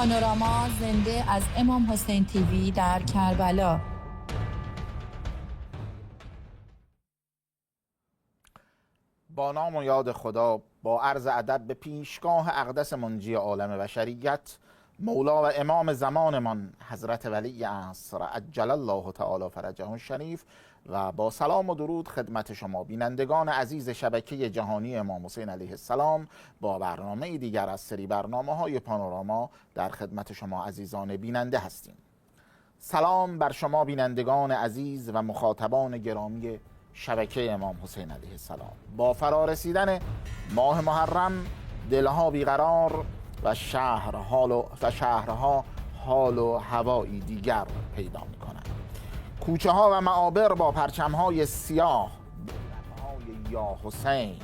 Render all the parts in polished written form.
پانوراما زنده از امام حسین تیوی در کربلا. با نام و یاد خدا، با عرض ادب به پیشگاه اقدس منجی عالم بشریت، مولا و امام زمانمان حضرت ولی عصر عجل الله تعالی فرجه الشریف، و با سلام و درود خدمت شما بینندگان عزیز شبکه جهانی امام حسین علیه السلام با برنامه دیگر از سری برنامه‌های پانوراما در خدمت شما عزیزان بیننده هستیم. سلام بر شما بینندگان عزیز و مخاطبان گرامی شبکه امام حسین علیه السلام. با فرارسیدن ماه محرم دلها بیقرار و شهرها حال و هوایی دیگر پیدا می کنند. کوچه ها و معابر با پرچم های سیاه، های یا حسین،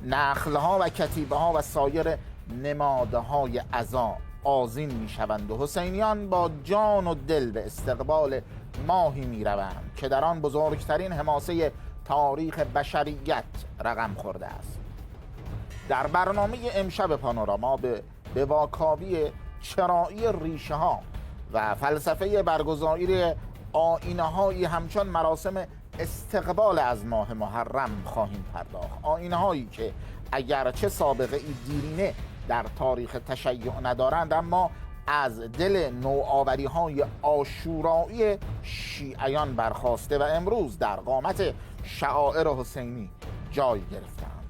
نخل ها و کتیبه ها و سایر نماده های عزا آذین می شوند و حسینیان با جان و دل به استقبال ماهی می روند که در آن بزرگترین حماسه تاریخ بشریت رقم خورده است. در برنامه امشب پانوراما به واکاوی چرایی ریشه ها و فلسفه برگزاری آیینه هایی همچون مراسم استقبال از ماه محرم خواهیم پرداخت. آیینه هایی که اگرچه سابقه ای دیرینه در تاریخ تشیع ندارند، اما از دل نوآوری های عاشورایی شیعیان برخاسته و امروز در قامت شعائر حسینی جای گرفتند.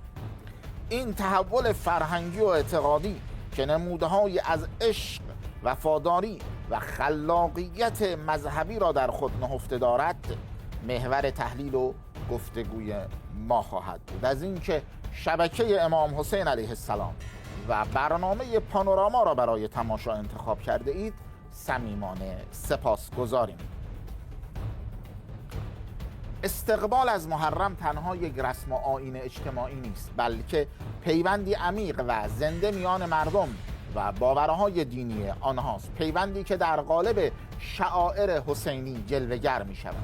این تحول فرهنگی و اعتقادی که نموده‌هایی از عشق، وفاداری و خلاقیت مذهبی را در خود نهفته دارد، محور تحلیل و گفتگوی ما خواهد بود. از اینکه شبکه امام حسین علیه السلام و برنامه پانوراما را برای تماشا انتخاب کرده اید صمیمانه سپاسگزاریم. استقبال از محرم تنها یک رسم و آیین اجتماعی نیست، بلکه پیوندی عمیق و زنده میان مردم و باورهای دینی آنهاست، پیوندی که در قالب شعائر حسینی جلوه‌گر می شود.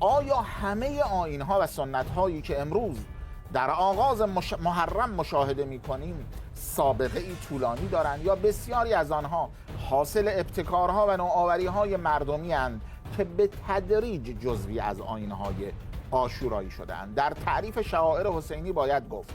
آیا همه آیین‌ها و سنت‌هایی که امروز در آغاز محرم مشاهده می‌کنیم سابقه ای طولانی دارند، یا بسیاری از آنها حاصل ابتکارها و نوآوری‌های مردمی اند که به تدریج جزوی از آیین‌های عاشورایی شده‌اند؟ در تعریف شعائر حسینی باید گفت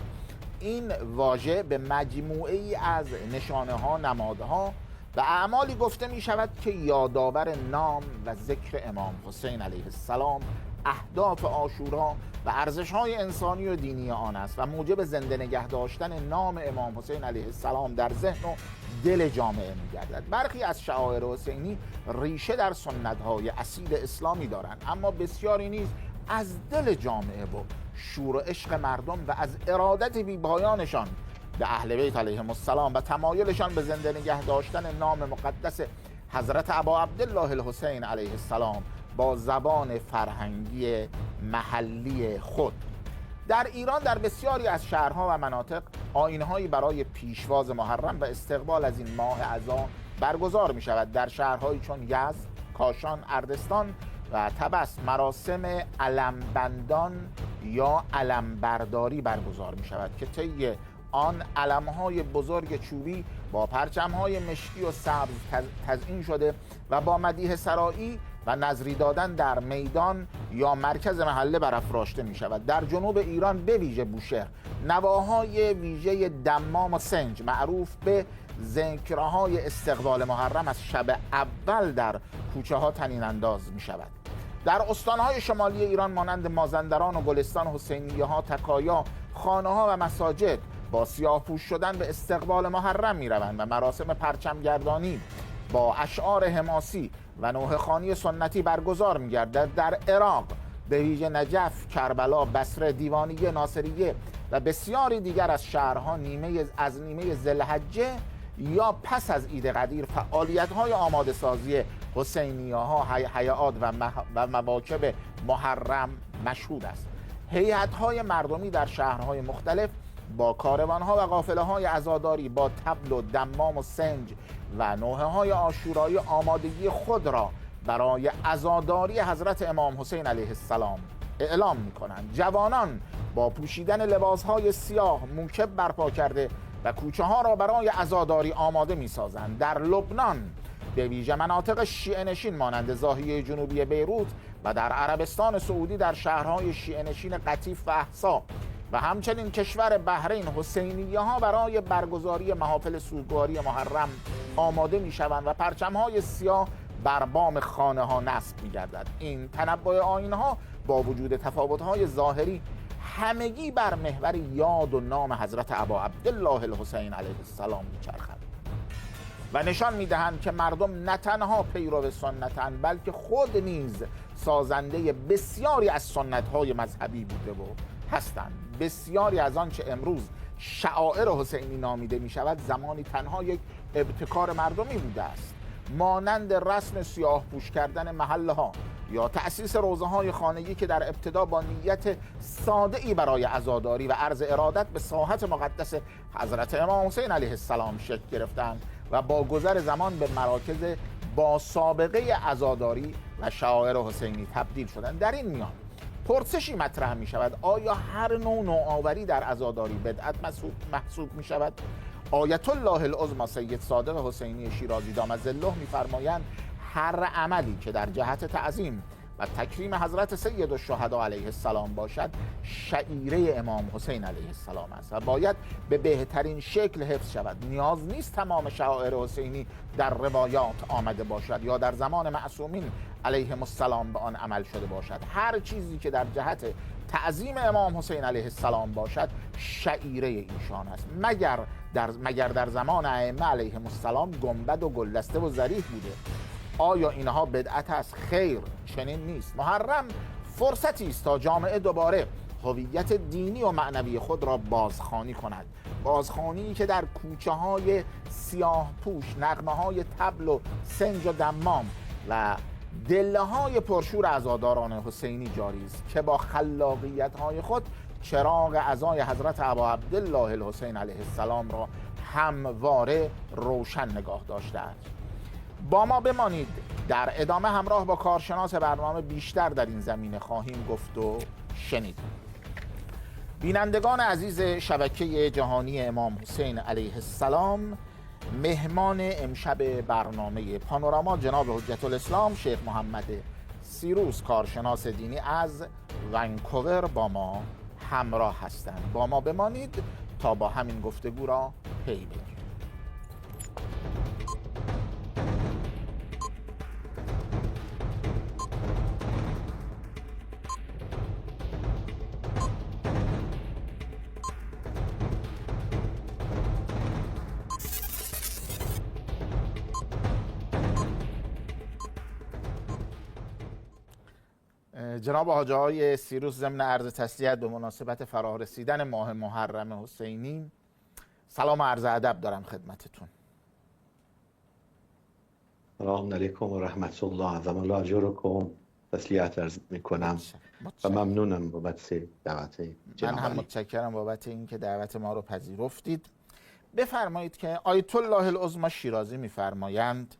این واژه به مجموعه ای از نشانه‌ها، نمادها و اعمالی گفته می شود که یادآور نام و ذکر امام حسین علیه السلام، اهداف عاشورا و ارزش‌های انسانی و دینی آن است و موجب زنده نگه داشتن نام امام حسین علیه السلام در ذهن و دل جامعه می‌گردد. برخی از شعائر حسینی ریشه در سنت‌های اصیل اسلامی دارند، اما بسیاری نیز از دل جامعه و شور و عشق مردم و از ارادت بی‌پایانشان به اهل بیت علیهم السلام و تمایلشان به زنده نگه داشتن نام مقدس حضرت ابا عبدالله الحسین علیه السلام با زبان فرهنگی محلی خود. در ایران در بسیاری از شهرها و مناطق آیین‌هایی برای پیشواز محرم و استقبال از این ماه عزا برگزار می شود. در شهرهایی چون یزد، کاشان، اردستان و طبس مراسم علمبندان یا علمبرداری برگزار می شود که طی آن علم‌های بزرگ چوبی با پرچم‌های مشکی و سبز تزیین شده و با مدیح سرایی و نظری دادن در میدان یا مرکز محله برافراشته می شود. در جنوب ایران به ویژه بوشهر نواهای ویژه دمام و سنج معروف به ذکرهای استقبال محرم از شب اول در کوچه ها طنین انداز می شود. در استانهای شمالی ایران مانند مازندران و گلستان، حسینیه ها، تکایا، خانه ها و مساجد با سیاه‌پوش شدن به استقبال محرم می روند و مراسم پرچمگردانی با اشعار حماسی و نوحه خوانی سنتی برگزار می گردد. در عراق به ویژه نجف، کربلا، بصره، دیوانیه، ناصریه و بسیاری دیگر از شهرها نیمه ذوالحجه یا پس از عید قدیر فعالیت‌های آماده سازی حسینیه‌ها، حیات و مواکب محرم مشهود است. هیئت‌های مردمی در شهرهای مختلف با کاروان‌ها و قافله‌های عزاداری با طبل و دمام و سنج و نوحه‌های عاشورایی آمادگی خود را برای عزاداری حضرت امام حسین علیه السلام اعلام می‌کنند. جوانان با پوشیدن لباس‌های سیاه موکب برپا کرده و کوچه ها را برای عزاداری آماده می سازند. در لبنان به ویژه مناطق شیعه نشین مانند ضاحیه جنوبی بیروت و در عربستان سعودی در شهرهای شیعه نشین قطیف و احسا و همچنین کشور بحرین حسینیه ها برای برگزاری محافل سوگواری محرم آماده می شوند و پرچم های سیاه بر بام خانه ها نصب می گردد. این تنوع آیین ها با وجود تفاوت های ظاهری همگی بر محور یاد و نام حضرت ابا عبدالله الحسین علیه السلام می چرخند و نشان می دهند که مردم نه تنها پیرو سنتند بلکه خود نیز سازنده بسیاری از سنت های مذهبی بوده و هستند. بسیاری از آنچه امروز شعائر حسینی نامیده می شود زمانی تنها یک ابتکار مردمی بوده است، مانند رسم سیاه پوش کردن محله ها یا تأسیس روضه های خانگی که در ابتدا با نیت ساده ای برای عزاداری و عرض ارادت به ساحت مقدس حضرت امام حسین علیه السلام شکل گرفتند و با گذر زمان به مراکز با سابقه عزاداری و شعائر حسینی تبدیل شدند. در این میان پرسشی مطرح می شود: آیا هر نوع نوآوری در عزاداری بدعت محسوب می شود؟ آیت الله العظمی سید صادق حسینی شیرازی دام ظله می‌فرمایند هر عملی که در جهت تعظیم و تکریم حضرت سید الشهدا علیه السلام باشد شعیره امام حسین علیه السلام است و باید به بهترین شکل حفظ شود. نیاز نیست تمام شعائر حسینی در روایات آمده باشد یا در زمان معصومین علیهم السلام به آن عمل شده باشد. هر چیزی که در جهت تعظیم امام حسین علیه السلام باشد شعیره ایشان است، مگر در زمان ائمه علیهم السلام گنبد و گلدسته و ضریح بوده. آیا اینها بدعت است؟ خیر، چنین نیست. محرم فرصتی است تا جامعه دوباره هویت دینی و معنوی خود را بازخوانی کند، بازخوانی که در کوچه های سیاه پوش نغمه های طبل و سنج و دمام و دله های پرشور عزاداران حسینی جاری است که با خلاقیت های خود چراغ عزای حضرت ابا عبدالله الحسین علیه السلام را همواره روشن نگاه داشته‌اند. با ما بمانید، در ادامه همراه با کارشناس برنامه بیشتر در این زمینه خواهیم گفت و شنید. بینندگان عزیز شبکه جهانی امام حسین علیه السلام، مهمان امشب برنامه پانوراما جناب حجت الاسلام شیخ محمد سیروس کارشناس دینی از ونکوور با ما همراه هستند. با ما بمانید تا با همین گفتگو را پی بگیریم. جناب حاجی های سیروس، ضمن عرض تسلیت به مناسبت فرا رسیدن ماه محرم حسینی، سلام و عرض ادب دارم خدمتتون. سلام علیکم و رحمت الله. عظم الله اجرکم. تسلیت عرض میکنم و ممنونم بابت دعوت جناب. من هم متشکرم بابت اینکه دعوت ما رو پذیرفتید. بفرمایید که آیت الله العظمی شیرازی میفرمایند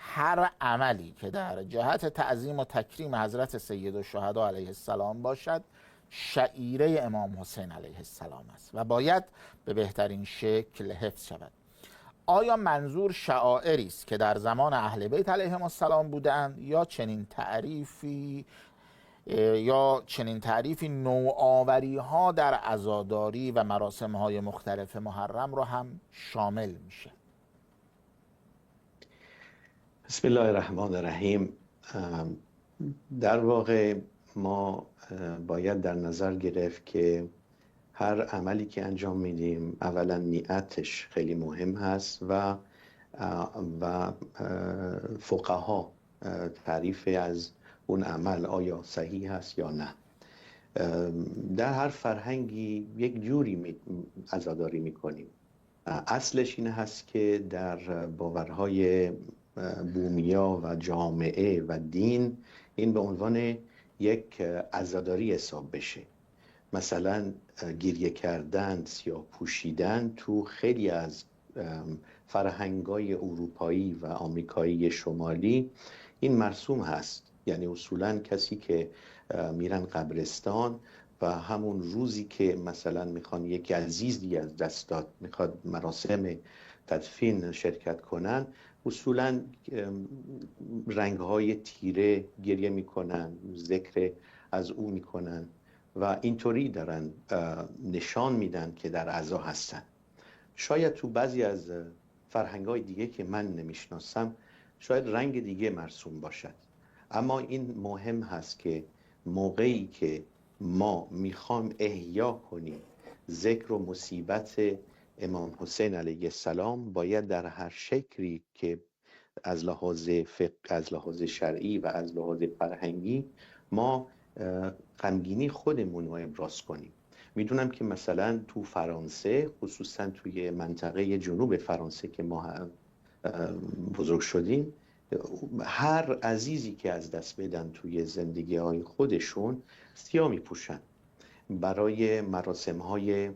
هر عملی که در جهت تعظیم و تکریم حضرت سید الشهدا علیه السلام باشد شعیره امام حسین علیه السلام است و باید به بهترین شکل حفظ شود. آیا منظور شعائری است که در زمان اهل بیت علیهم السلام بودند یا چنین تعریفی نوآوری ها در عزاداری و مراسم های مختلف محرم را هم شامل میشه؟ بسم الله الرحمن الرحیم. در واقع ما باید در نظر گرفت که هر عملی که انجام میدیم اولا نیتش خیلی مهم هست و فقها تعریف از اون عمل آیا صحیح هست یا نه. در هر فرهنگی یک جوری عزاداری میکنیم. اصلش این هست که در باورهای بومیا و جامعه و دین این به عنوان یک عزاداری حساب بشه. مثلا گریه کردن، سیاه پوشیدن تو خیلی از فرهنگ‌های اروپایی و آمریکایی شمالی این مرسوم هست. یعنی اصولا کسی که میرن قبرستان و و همون روزی که مثلا میخوان یکی عزیزی از دست داد میخواد مراسم تدفین شرکت کنن، اصولا رنگهای تیره گریه میکنن، ذکر از او میکنن و اینطوری دارن نشان میدن که در عزا هستن. شاید تو بعضی از فرهنگ‌های دیگه که من نمیشناسم شاید رنگ دیگه مرسوم باشد، اما این مهم هست که موقعی که ما میخوام احیا کنیم ذکر و مصیبت امام حسین علیه السلام، باید در هر شکلی که از لحاظ از لحاظ شرعی و از لحاظ فرهنگی ما غمگینی خودمون رو ابراز کنیم. میدونم که مثلا تو فرانسه، خصوصا توی منطقه جنوب فرانسه که ما بزرگ شدیم، هر عزیزی که از دست بدن توی زندگی های خودشون سیاه میپوشن. برای مراسم های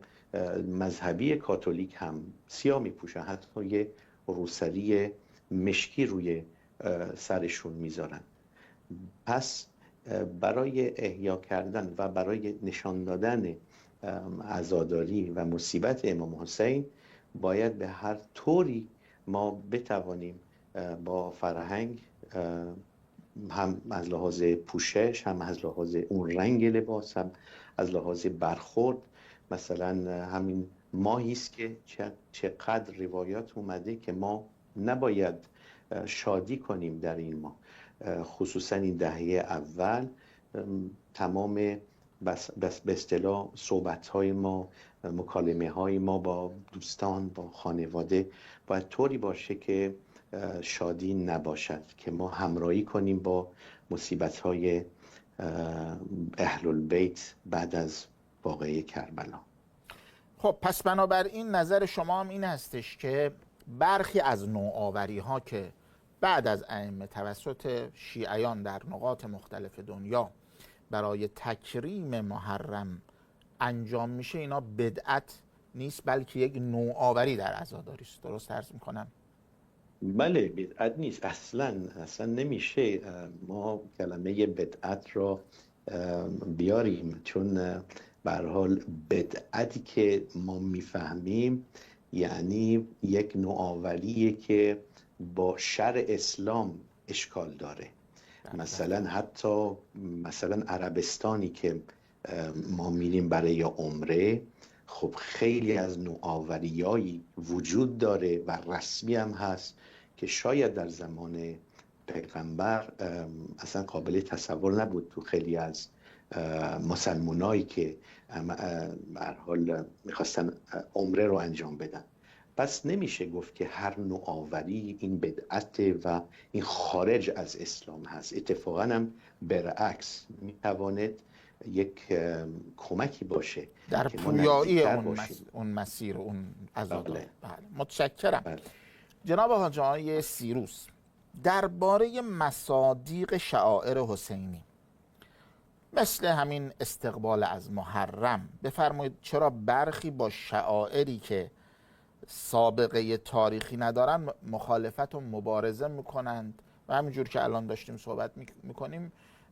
مذهبی کاتولیک هم سیاه میپوشن، حتی یه روسری مشکی روی سرشون میذارن. پس برای احیا کردن و برای نشان دادن عزاداری و مصیبت امام حسین باید به هر طوری ما بتوانیم با فرهنگ، هم از لحاظ پوشش، هم از لحاظ اون رنگ لباس، هم از لحاظ برخورد. مثلا همین ماهی است که چقدر روایات اومده که ما نباید شادی کنیم در این ماه، خصوصا این دهه اول. تمام به اصطلاح صحبت‌های ما، مکالمه‌های ما با دوستان، با خانواده باید طوری باشه که شادی نباشد، که ما همراهی کنیم با مصیبت‌های اهل البیت بعد از واقعه کربلا. خب پس بنابراین نظر شما هم این هستش که برخی از نوآوری‌ها که بعد از ائمه توسط شیعیان در نقاط مختلف دنیا برای تکریم محرم انجام میشه، اینا بدعت نیست بلکه یک نوآوری در عزاداری است. درست عرض میکنم؟ بله، بدعت نیست اصلا نمیشه ما کلمه بدعت را بیاریم، چون به هر حال بدعتی که ما میفهمیم یعنی یک نوآوریه که با شرع اسلام اشکال داره. مثلا حتی مثلا عربستانی که ما میریم برای عمره، خب خیلی از نوآوریایی وجود داره و رسمی هم هست که شاید در زمان پیغمبر اصلا قابل تصور نبود تو خیلی از مسلمانایی که به هر حال میخواستن عمره رو انجام بدن. پس نمیشه گفت که هر نوآوری این بدعت و این خارج از اسلام هست. اتفاقا هم برعکس میتواند یک کمکی باشه در پویایی اون مسیر، اون عزاداری. بله. متشکرم. بله. جناب حاج آقای سیروس، درباره مصادیق شعائر حسینی مثل همین استقبال از محرم بفرمایید چرا برخی با شعائری که سابقه تاریخی ندارن مخالفت و مبارزه میکنند و همینجور که الان داشتیم صحبت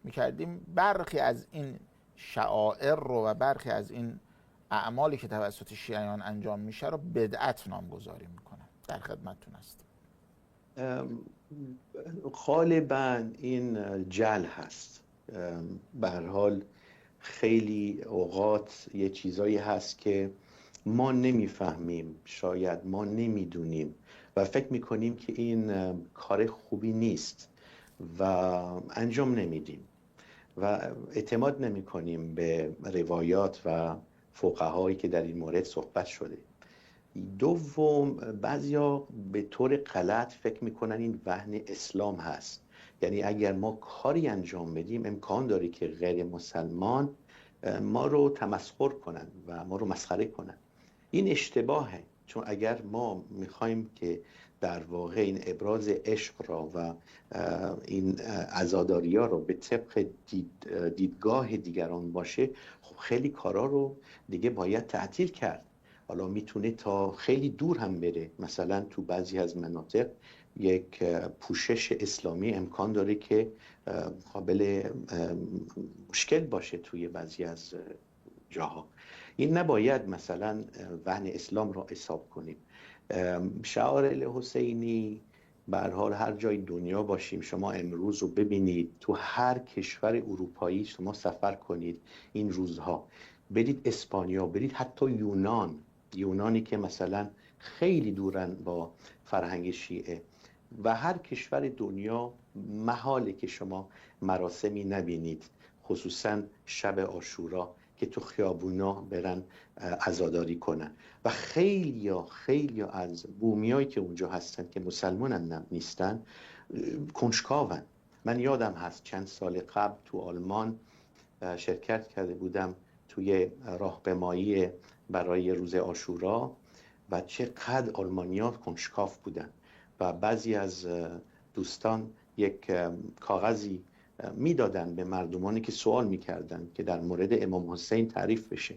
میکردیم برخی از این شعائر رو و برخی از این اعمالی که توسط شیعیان انجام میشه رو بدعت نامگذاری میکنن؟ در خدمتتون هستیم. غالبا این جهل هست. به هر حال خیلی اوقات یه چیزایی هست که ما نمیفهمیم، شاید ما نمیدونیم و فکر میکنیم که این کار خوبی نیست و انجام نمیدیم و اعتماد نمیکنیم به روایات و فقهایی که در این مورد صحبت شده. دوم، بعضیا به طور غلط فکر میکنن این وهن اسلام هست، یعنی اگر ما کاری انجام بدیم امکان داره که غیر مسلمان ما رو تمسخر کنن و ما رو مسخره کنن. این اشتباهه، چون اگر ما میخوایم که در واقع این ابراز عشق را و این عزاداری ها رو به طبق دیدگاه دیگران باشه، خب خیلی کارا رو دیگه باید تعطیل کرد. حالا میتونه تا خیلی دور هم بره. مثلا تو بعضی از مناطق یک پوشش اسلامی امکان داره که قابل مشکل باشه توی بعضی از جاها. این نباید مثلا وهن اسلام را حساب کنیم. شعار الحسینی به هر حال هر جای دنیا باشیم، شما امروز رو ببینید تو هر کشور اروپایی شما سفر کنید این روزها، برید اسپانیا، برید حتی یونانی که مثلا خیلی دورن با فرهنگ شیعه، و هر کشور دنیا محاله که شما مراسمی نبینید، خصوصا شب عاشورا که تو خیابونا برن عزاداری کنن. و خیلی از بومیایی که اونجا هستن که مسلمان هم نیستن کنجکاون. من یادم هست چند سال قبل تو آلمان شرکت کرده بودم توی راهپیمایی برای روز عاشورا و چقدر آلمانی‌ها کنجکاو بودن و بعضی از دوستان یک کاغذی میدادن به مردمانی که سوال میکردن که در مورد امام حسین تعریف بشه.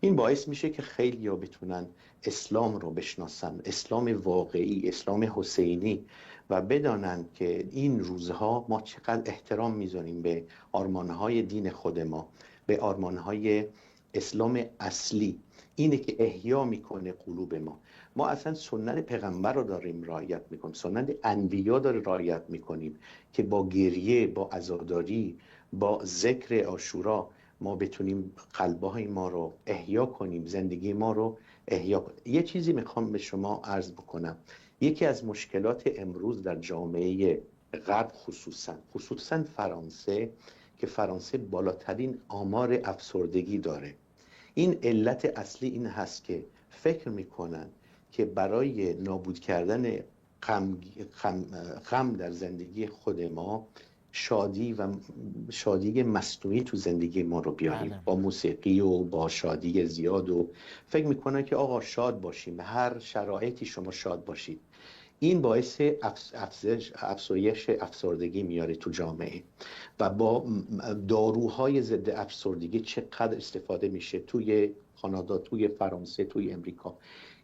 این باعث میشه که خیلی ها بتونن اسلام رو بشناسن، اسلام واقعی، اسلام حسینی، و بدانن که این روزها ما چقدر احترام میذاریم به آرمانهای دین خود ما، به آرمانهای اسلام اصلی، اینه که احیا میکنه قلوب ما. ما اصلا سنت پیغمبر رو داریم رعایت میکنیم، سنت انبیا داره رعایت میکنیم که با گریه، با عزاداری، با ذکر عاشورا ما بتونیم قلبهای ما رو احیا کنیم، زندگی ما رو احیا کنیم. یه چیزی میخوام به شما عرض بکنم. یکی از مشکلات امروز در جامعه غرب خصوصا فرانسه، که فرانسه بالاترین آمار افسردگی داره، این علت اصلی این هست که فکر میکنن که برای نابود کردن غم در زندگی خود ما شادی مصنوعی تو زندگی ما رو بیاریم. با موسیقی و با شادی زیاد، و فکر میکنن که آقا شاد باشیم، به هر شرایطی شما شاد باشید. این باعث افزایش افسردگی میاره تو جامعه. و با داروهای ضد افسردگی چقدر استفاده میشه توی کانادا، توی فرانسه، توی امریکا.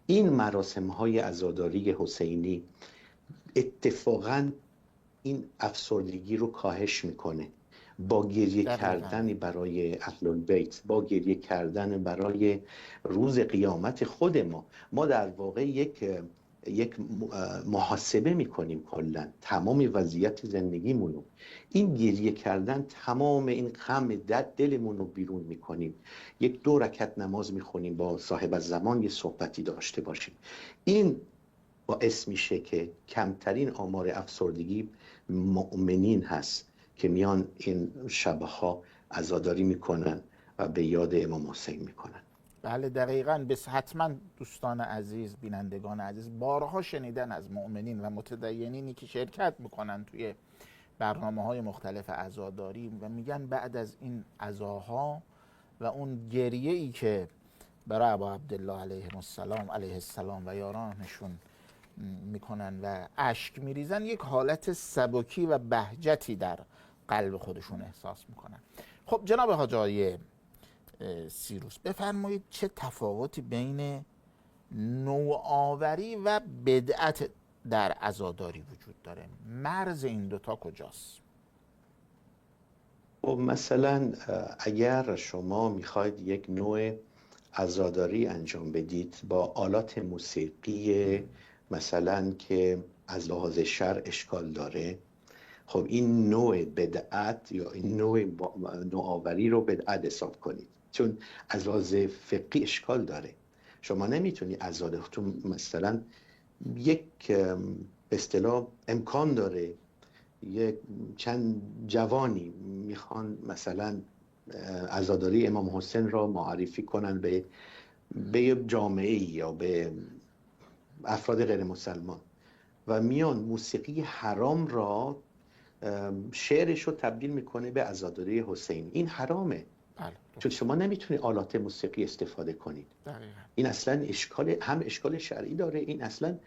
این مراسم‌های عزاداری حسینی اتفاقاً این افسردگی رو کاهش میکنه، با گریه کردن برای اهل البیت، با گریه کردن برای روز قیامت خود ما در واقع یک محاسبه میکنیم کلا تمام وضعیت زندگیمون رو. این گریه کردن تمام این غم دلمون رو بیرون میکنیم. یک 2 رکعت نماز میخونیم، با صاحب الزمان یه صحبتی داشته باشیم. این باعث میشه که کمترین آمار افسردگی مؤمنین هست که میان این شبها عزاداری میکنن و به یاد امام حسین میکنن. بله دقیقاً. بس حتما دوستان عزیز، بینندگان عزیز بارها شنیدن از مؤمنین و متدینینی که شرکت میکنن توی برنامه‌های مختلف عزاداری و میگن بعد از این عزاها و اون گریه‌ای که برای ابا عبدالله علیه السلام و یارانشون میکنن و اشک میریزن، یک حالت سبکی و بهجتی در قلب خودشون احساس میکنن. خب جناب حاج آقای سیروس، بفرمایید چه تفاوتی بین نوآوری و بدعت در عزاداری وجود داره؟ مرز این دوتا کجاست؟ خب مثلا اگر شما میخواید یک نوع عزاداری انجام بدید با آلات موسیقی مثلا که از لحاظ شرع اشکال داره، خب این نوع بدعت یا این نوع نوآوری رو بدعت حساب کنید، چون از لحاظ فقهی اشکال داره. شما نمیتونی عزادارتون مثلا یک به اصطلاح امکان داره یک چند جوانی میخوان مثلا عزاداری امام حسین را معرفی کنن به جامعه یا به افراد غیر مسلمان و میان موسیقی حرام را شعرش رو تبدیل میکنه به عزاداری حسین. این حرامه. چون شما نمیتونی آلات موسیقی استفاده کنید. این اصلا هم اشکال شرعی داره، این اصلا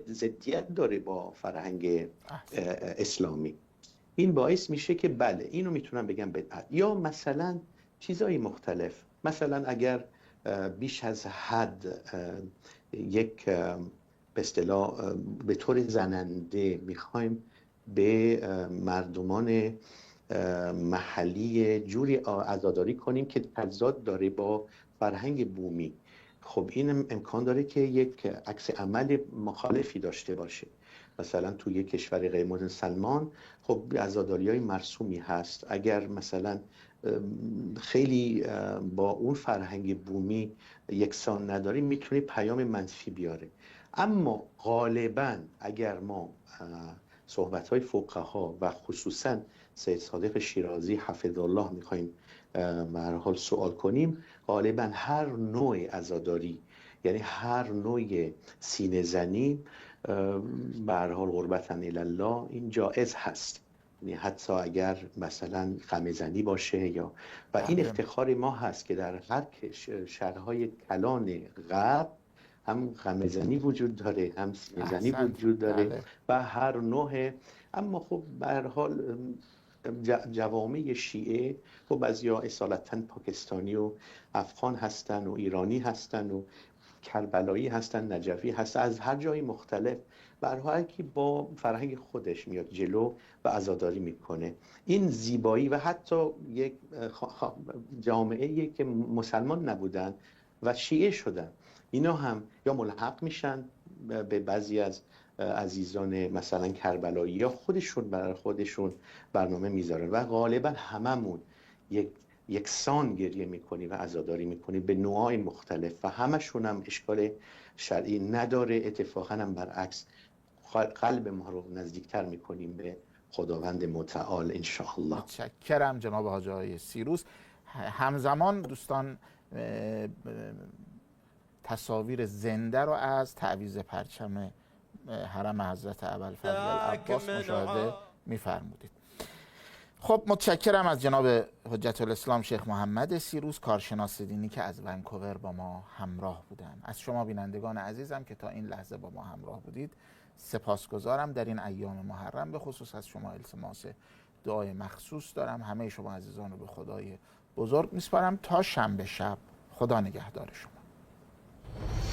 ضدیت داره با فرهنگ اسلامی. این باعث میشه که بله اینو میتونم بگم بدعت. یا مثلا چیزای مختلف، مثلا اگر بیش از حد یک به اصطلاح به طور زننده میخوایم به مردمان محلی جوری عزاداری کنیم که تضاد داره با فرهنگ بومی. خب این امکان داره که یک عکس عمل مخالفی داشته باشه. مثلا تو یک کشور غیر مسلمان خب عزاداری‌های مرسومی هست، اگر مثلا خیلی با اون فرهنگ بومی یکسان نداری میتونه پیام منفی بیاره. اما غالبا اگر ما صحبت‌های فقها و خصوصا سید صادق شیرازی حفظه الله میخوایم به هر حال سوال کنیم، غالبا هر نوع عزاداری، یعنی هر نوع سینه زنی به هر حال قربتاً الله این جائز هست. یعنی حتی اگر مثلا غمه زنی باشه یا و این افتخار ما هست که در هر شهرهای کلان غرب هم غمه زنی وجود داره، هم سینه زنی وجود داره و هر نوع. اما خب به هر حال جوامع شیعه و بعضیا اصالتا پاکستانی و افغان هستن و ایرانی هستن و کربلایی هستن، نجفی هستن، از هر جای مختلف، به هر حال که با فرهنگ خودش میاد جلو و عزاداری میکنه. این زیبایی و حتی یک جامعه‌ای که مسلمان نبودن و شیعه شدن، اینا هم یا ملحق میشن به بعضی از عزیزان مثلا کربلایی یا خودشون برای خودشون برنامه میذارن و غالبا هممون یکسان گریه میکنیم و عزاداری میکنیم به نوعای مختلف و همشون هم اشکال شرعی نداره. اتفاقا هم برعکس قلب ما رو نزدیکتر میکنیم به خداوند متعال انشاءالله. متشکرم جناب حاج آقای سیروس. همزمان دوستان تصاویر زنده رو از تعویض پرچم حرم حضرت ابوالفضل العباس مشاهده می‌فرمودید. خب متشکرم از جناب حجت الاسلام شیخ محمد سیروس، کارشناس دینی که از ونکوور با ما همراه بودن. از شما بینندگان عزیزم که تا این لحظه با ما همراه بودید سپاسگزارم. در این ایام محرم به خصوص از شما التماس دعای مخصوص دارم. همه شما عزیزان رو به خدای بزرگ میسپارم تا شنبه شب. خدا نگهدار شما.